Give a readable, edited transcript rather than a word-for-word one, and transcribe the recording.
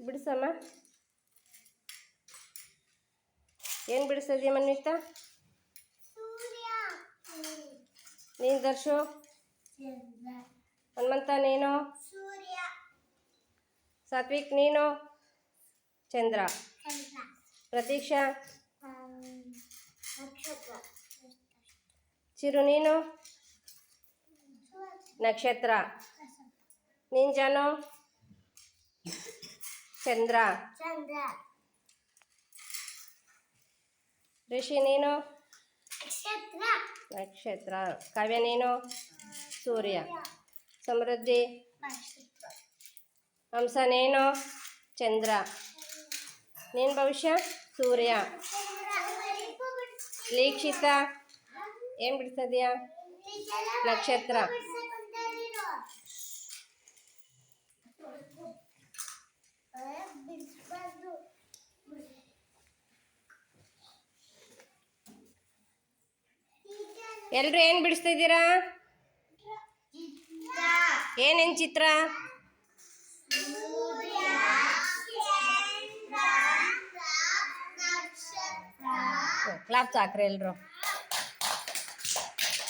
ಬಿಡಿಸಮ್ಮ. ಏನು ಬಿಡಿಸ್ತಿದ್ಯಾ ಮನ್ವಿತಾ? ನೀನು ದರ್ಶು? ಹನುಮಂತ ನೀನು? ಸಾತ್ವಿಕ್ ನೀನು? ಚಂದ್ರ. ಪ್ರತೀಕ್ಷಾ? ಚಿರು ನೀನು? ನಕ್ಷತ್ರ. ನೀನು ಜಾನು? ಚಂದ್ರ. ಋಷಿ ನೀನು? ನಕ್ಷತ್ರ. ಕಾವ್ಯ ನೀನು? ಸೂರ್ಯ. ಸಮೃದ್ಧಿ? ಹಂಸ ನೀನು? ಚಂದ್ರ. ನೀನು ಭವಿಷ್ಯ? ಸೂರ್ಯ. ಲೀಕ್ಷಿತ ಏನು ಬಿಡ್ತಿದ್ಯಾ? ನಕ್ಷತ್ರ. ಎಲ್ರು ಏನು ಬಿಡಿಸ್ತಿದ್ದೀರಾ? ಏನೇನು ಚಿತ್ರ? ಕ್ಲಾಪ್ಸ್ ಹಾಕ್ರಿ ಎಲ್ರು.